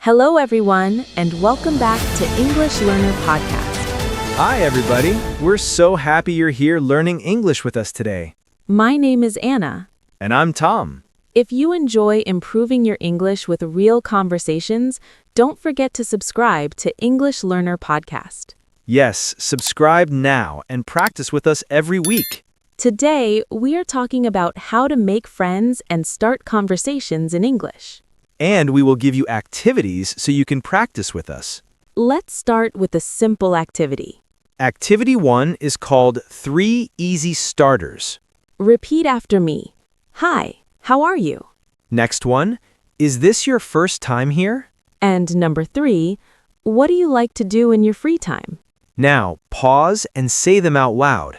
Hello, everyone, and welcome back to English Learner Podcast. Hi, everybody. We're so happy you're here learning English with us today. My name is Anna. And I'm Tom. If you enjoy improving your English with real conversations, don't forget to subscribe to English Learner Podcast. Yes, subscribe now and practice with us every week. Today, we are talking about how to make friends and start conversations in English. And we will give you activities so you can practice with us. Let's start with a simple activity. Activity 1 is called 3 Easy Starters. Repeat after me. Hi, how are you? Next one, is this your first time here? And number 3, what do you like to do in your free time? Now, pause and say them out loud.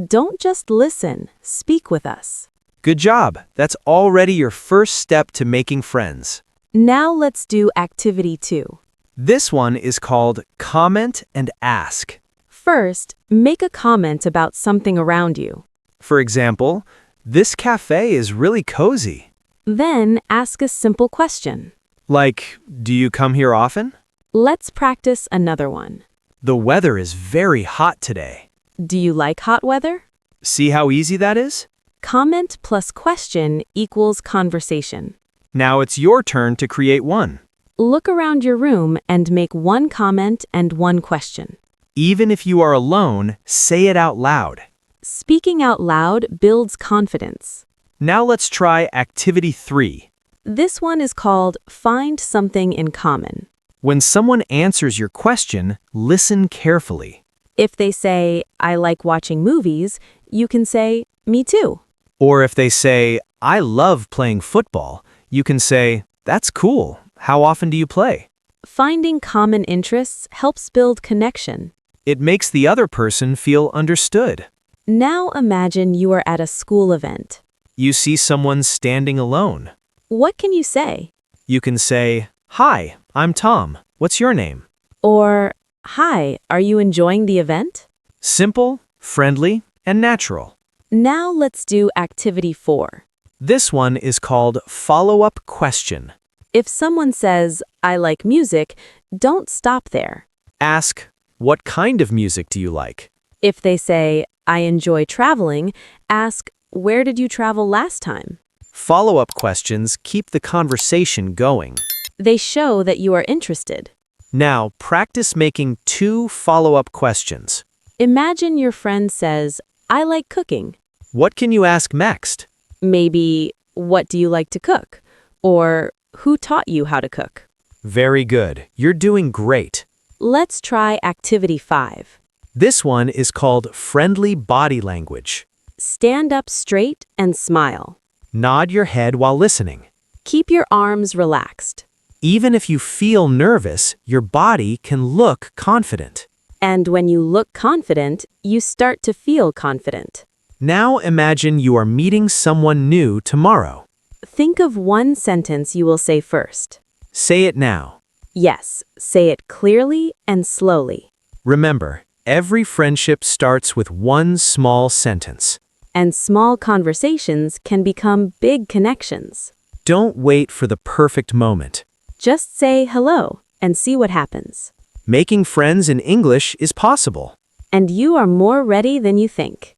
Don't just listen, speak with us. Good job. That's already your first step to making friends. Now let's do activity 2. This one is called Comment and Ask. First, make a comment about something around you. For example, this cafe is really cozy. Then ask a simple question. Like, do you come here often? Let's practice another one. The weather is very hot today. Do you like hot weather? See how easy that is? Comment plus question equals conversation. Now it's your turn to create one. Look around your room and make one comment and one question. Even if you are alone, say it out loud. Speaking out loud builds confidence. Now let's try activity 3. This one is called Find Something in Common. When someone answers your question, listen carefully. If they say, I like watching movies, you can say, me too. Or if they say, I love playing football, you can say, that's cool. How often do you play? Finding common interests helps build connection. It makes the other person feel understood. Now imagine you are at a school event. You see someone standing alone. What can you say? You can say, Hi, I'm Tom. What's your name? Or, Hi, are you enjoying the event? Simple, friendly, and natural. Now let's do activity 4. This one is called Follow-up Question. If someone says, I like music, don't stop there. Ask, what kind of music do you like? If they say, I enjoy traveling, ask, where did you travel last time? Follow-up questions keep the conversation going. They show that you are interested. Now, practice making 2 follow-up questions. Imagine your friend says, I like cooking. What can you ask next? Maybe, what do you like to cook? Or, who taught you how to cook? Very good. You're doing great. Let's try activity 5. This one is called Friendly Body Language. Stand up straight and smile. Nod your head while listening. Keep your arms relaxed. Even if you feel nervous, your body can look confident. And when you look confident, you start to feel confident. Now imagine you are meeting someone new tomorrow. Think of one sentence you will say first. Say it now. Yes, say it clearly and slowly. Remember, every friendship starts with one small sentence. And small conversations can become big connections. Don't wait for the perfect moment. Just say hello and see what happens. Making friends in English is possible. And you are more ready than you think.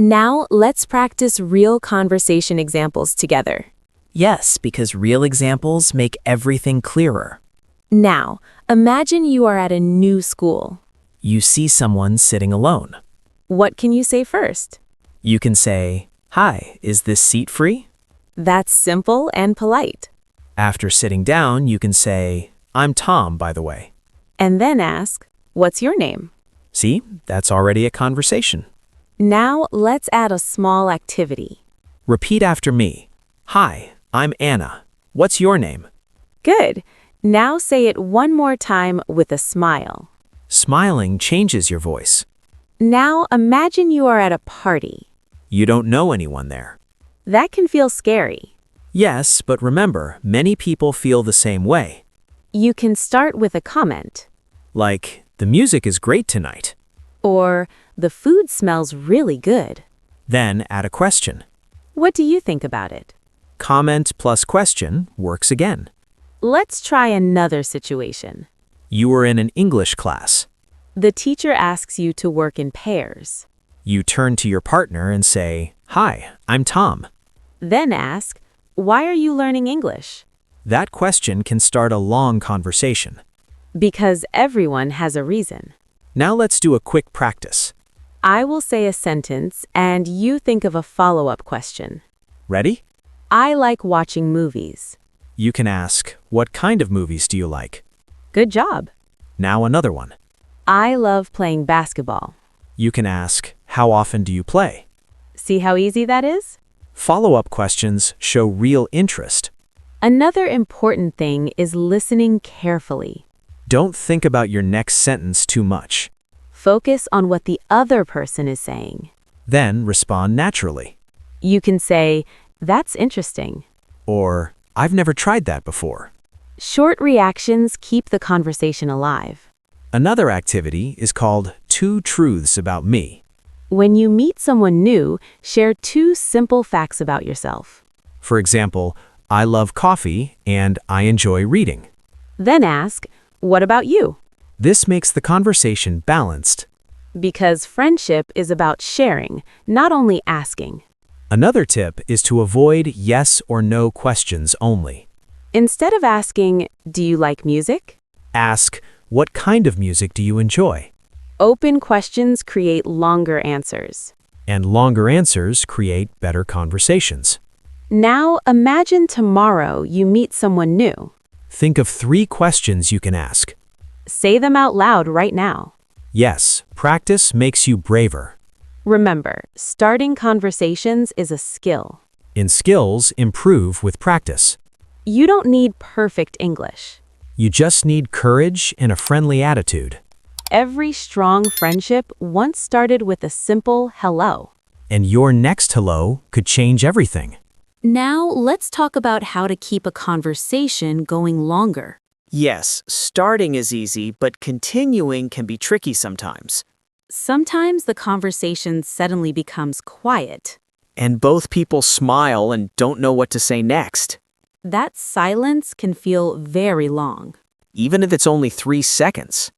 Now, let's practice real conversation examples together. Yes, because real examples make everything clearer. Now, imagine you are at a new school. You see someone sitting alone. What can you say first? You can say, Hi, is this seat free? That's simple and polite. After sitting down, you can say, I'm Tom, by the way. And then ask, what's your name? See, that's already a conversation. Now, let's add a small activity. Repeat after me. Hi, I'm Anna. What's your name? Good. Now say it one more time with a smile. Smiling changes your voice. Now imagine you are at a party. You don't know anyone there. That can feel scary. Yes, but remember, many people feel the same way. You can start with a comment. Like, the music is great tonight. Or, the food smells really good. Then add a question. What do you think about it? Comment plus question works again. Let's try another situation. You were in an English class. The teacher asks you to work in pairs. You turn to your partner and say, "Hi, I'm Tom." Then ask, "Why are you learning English?" That question can start a long conversation. Because everyone has a reason. Now let's do a quick practice. I will say a sentence and you think of a follow-up question. Ready? I like watching movies. You can ask, "What kind of movies do you like?" Good job. Now another one. I love playing basketball. You can ask, "How often do you play?" See how easy that is? Follow-up questions show real interest. Another important thing is listening carefully. Don't think about your next sentence too much. Focus on what the other person is saying. Then respond naturally. You can say, "That's interesting." Or, "I've never tried that before." Short reactions keep the conversation alive. Another activity is called Two Truths About Me. When you meet someone new, share 2 simple facts about yourself. For example, I love coffee and I enjoy reading. Then ask, "What about you?" This makes the conversation balanced. Because friendship is about sharing, not only asking. Another tip is to avoid yes or no questions only. Instead of asking, "Do you like music?" Ask, "What kind of music do you enjoy?" Open questions create longer answers. And longer answers create better conversations. Now imagine tomorrow you meet someone new. Think of 3 questions you can ask. Say them out loud right now. Yes, practice makes you braver. Remember, starting conversations is a skill. And skills improve with practice. You don't need perfect English. You just need courage and a friendly attitude. Every strong friendship once started with a simple hello. And your next hello could change everything. Now let's talk about how to keep a conversation going longer. Yes, starting is easy, but continuing can be tricky sometimes. Sometimes the conversation suddenly becomes quiet. And both people smile and don't know what to say next, That silence can feel very long. even if it's only 3 seconds.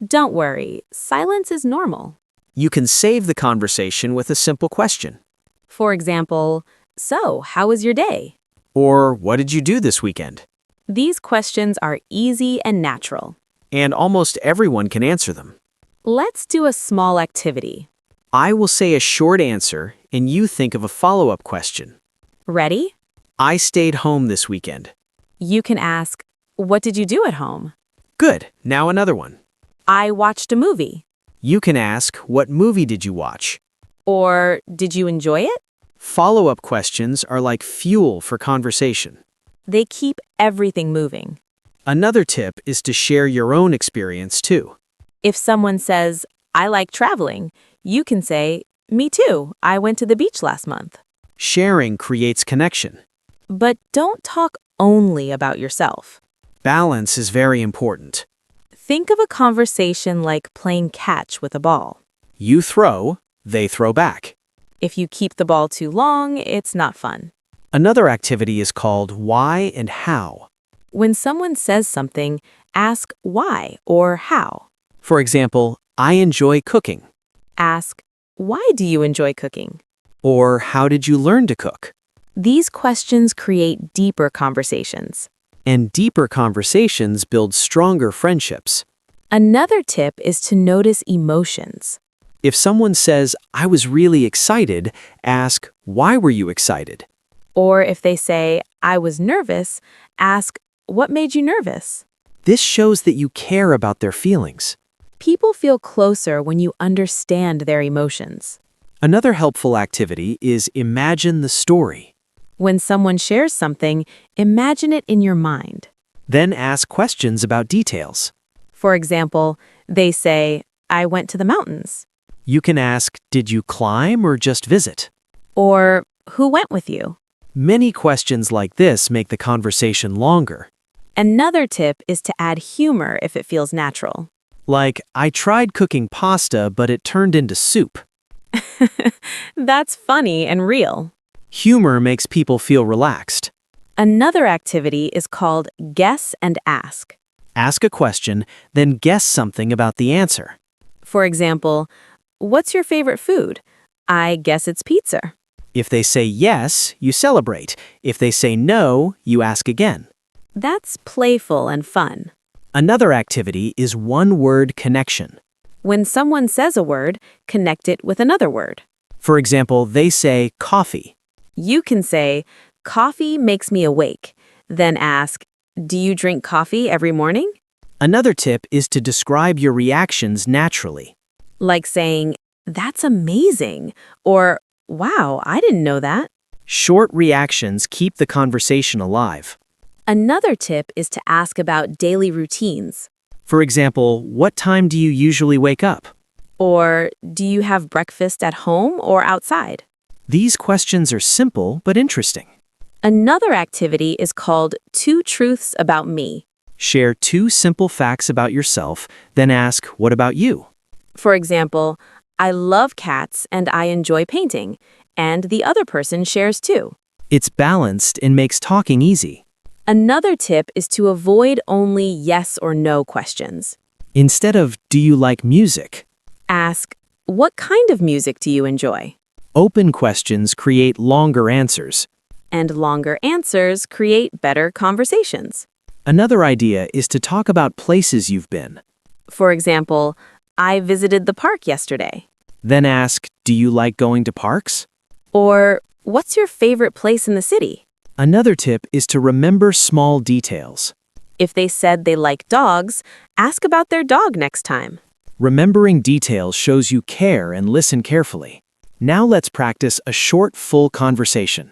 Don't worry, silence is normal. You can save the conversation with a simple question. For example, "So, how was your day?" Or, what did you do this weekend? These questions are easy and natural. And almost everyone can answer them. Let's do a small activity. I will say a short answer, and you think of a follow-up question. Ready? I stayed home this weekend. You can ask, "What did you do at home?" Good, now another one. "I watched a movie." You can ask, what movie did you watch? Or, "Did you enjoy it?" Follow-up questions are like fuel for conversation. They keep everything moving. Another tip is to share your own experience too. If someone says, "I like traveling," you can say, "Me too. I went to the beach last month." Sharing creates connection. But don't talk only about yourself. Balance is very important. Think of a conversation like playing catch with a ball. You throw, they throw back. If you keep the ball too long, it's not fun. Another activity is called why and how. When someone says something, ask why or how. For example, I enjoy cooking. Ask, "Why do you enjoy cooking?" Or how did you learn to cook? These questions create deeper conversations. And deeper conversations build stronger friendships. Another tip is to notice emotions. If someone says, I was really excited, ask, why were you excited? Or if they say, "I was nervous," ask, "What made you nervous?" This shows that you care about their feelings. People feel closer when you understand their emotions. Another helpful activity is imagine the story. When someone shares something, imagine it in your mind. Then ask questions about details. For example, they say, "I went to the mountains." You can ask, did you climb or just visit? Or, "Who went with you?" Many questions like this make the conversation longer. Another tip is to add humor if it feels natural. Like, I tried cooking pasta, but it turned into soup. That's funny and real. Humor makes people feel relaxed. Another activity is called guess and ask. Ask a question, then guess something about the answer. For example, what's your favorite food? I guess it's pizza. If they say yes, you celebrate. If they say no, you ask again. That's playful and fun. Another activity is one-word connection. When someone says a word, connect it with another word. For example, they say coffee. You can say, coffee makes me awake. Then ask, do you drink coffee every morning? Another tip is to describe your reactions naturally. Like saying, that's amazing, or wow, I didn't know that. Short reactions keep the conversation alive. Another tip is to ask about daily routines. For example, what time do you usually wake up? Or do you have breakfast at home or outside? These questions are simple but interesting. Another activity is called Two Truths About Me. Share 2 simple facts about yourself, then ask, what about you? For example, I love cats and I enjoy painting, and the other person shares too. It's balanced and makes talking easy. Another tip is to avoid only yes or no questions. Instead of, do you like music? Ask, what kind of music do you enjoy? Open questions create longer answers. And longer answers create better conversations. Another idea is to talk about places you've been. For example, I visited the park yesterday. Then ask, do you like going to parks? Or, what's your favorite place in the city? Another tip is to remember small details. If they said they like dogs, ask about their dog next time. Remembering details shows you care and listen carefully. Now let's practice a short, full conversation.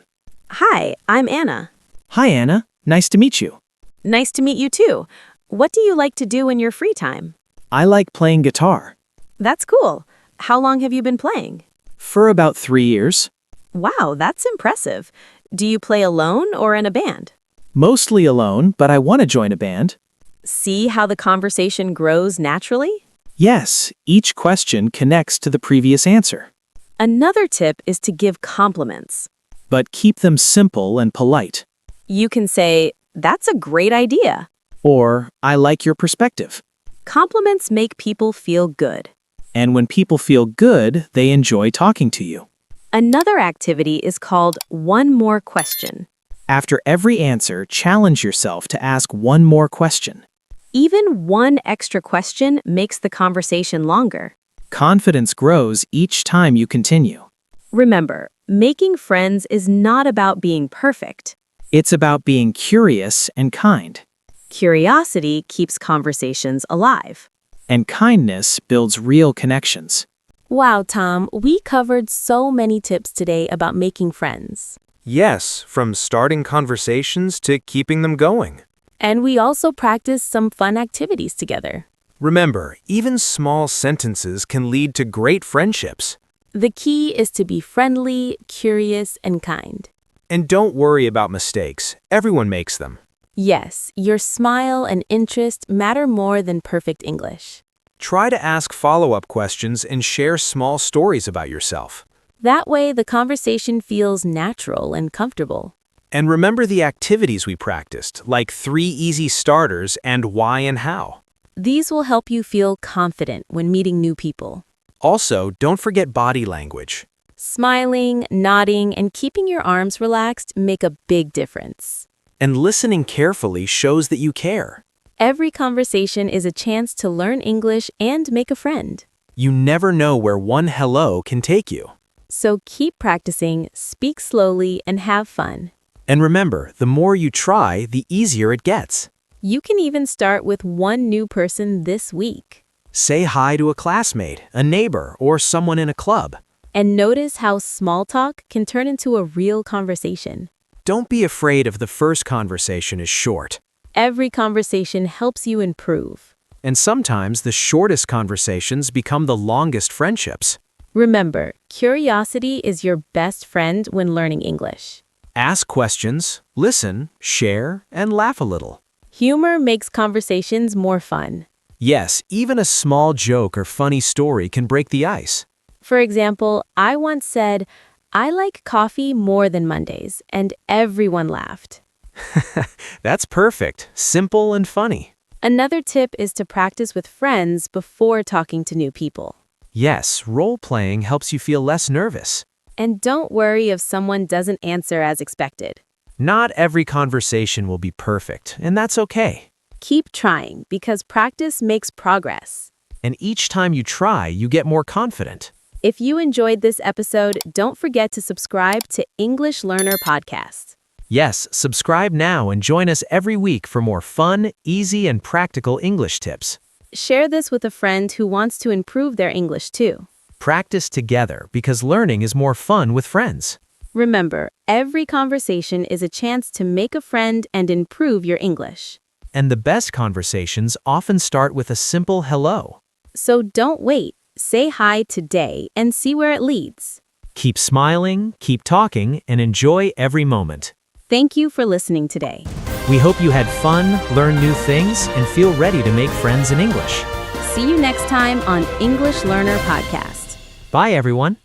Hi, I'm Anna. Hi, Anna. Nice to meet you. Nice to meet you too. What do you like to do in your free time? I like playing guitar. That's cool. How long have you been playing? For about 3 years. Wow, that's impressive. Do you play alone or in a band? Mostly alone, but I want to join a band. See how the conversation grows naturally? Yes, each question connects to the previous answer. Another tip is to give compliments. But keep them simple and polite. You can say, that's a great idea. Or, I like your perspective. Compliments make people feel good. And when people feel good, they enjoy talking to you. Another activity is called One More Question. After every answer, challenge yourself to ask one more question. Even one extra question makes the conversation longer. Confidence grows each time you continue. Remember, making friends is not about being perfect. It's about being curious and kind. Curiosity keeps conversations alive. And kindness builds real connections. Wow, Tom, we covered so many tips today about making friends. Yes, from starting conversations to keeping them going. And we also practiced some fun activities together. Remember, even small sentences can lead to great friendships. The key is to be friendly, curious, and kind. And don't worry about mistakes. Everyone makes them. Yes, your smile and interest matter more than perfect English. Try to ask follow-up questions and share small stories about yourself. That way, the conversation feels natural and comfortable. And remember the activities we practiced, like 3 easy starters and why and how. These will help you feel confident when meeting new people. Also, don't forget body language. Smiling, nodding, and keeping your arms relaxed make a big difference. And listening carefully shows that you care. Every conversation is a chance to learn English and make a friend. You never know where one hello can take you. So keep practicing, speak slowly, and have fun. And remember, the more you try, the easier it gets. You can even start with one new person this week. Say hi to a classmate, a neighbor, or someone in a club. And notice how small talk can turn into a real conversation. Don't be afraid if the first conversation is short. Every conversation helps you improve. And sometimes the shortest conversations become the longest friendships. Remember, curiosity is your best friend when learning English. Ask questions, listen, share, and laugh a little. Humor makes conversations more fun. Yes, even a small joke or funny story can break the ice. For example, I once said, I like coffee more than Mondays, and everyone laughed. That's perfect, simple and funny. Another tip is to practice with friends before talking to new people. Yes, role-playing helps you feel less nervous. And don't worry if someone doesn't answer as expected. Not every conversation will be perfect, and that's okay. Keep trying because practice makes progress. And each time you try, you get more confident. If you enjoyed this episode, don't forget to subscribe to English Learner Podcast. Yes, subscribe now and join us every week for more fun, easy, and practical English tips. Share this with a friend who wants to improve their English too. Practice together because learning is more fun with friends. Remember, every conversation is a chance to make a friend and improve your English. And the best conversations often start with a simple hello. So don't wait. Say hi today and see where it leads. Keep smiling, keep talking, and enjoy every moment. Thank you for listening today. We hope you had fun, learn new things, and feel ready to make friends in English. See you next time on English Learner Podcast. Bye, everyone.